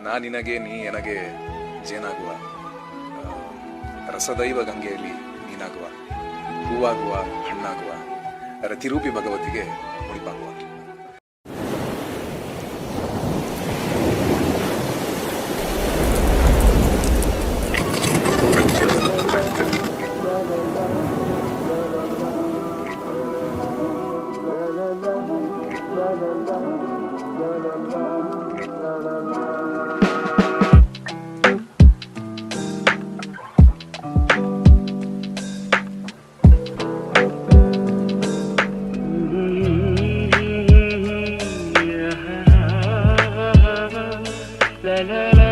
ನಾ ನಿನಗೆ ನೀ ನನಗೆ ಜೇನಾಗುವ, ರಸದೈವ ಗಂಗೆಯಲ್ಲಿ ನೀನಾಗುವ, ಹೂವಾಗುವ ಹಣ್ಣಾಗುವ, ರತಿರೂಪಿ ಭಗವತಿಗೆ ಮುಡಿಪಾಗುವ. la la la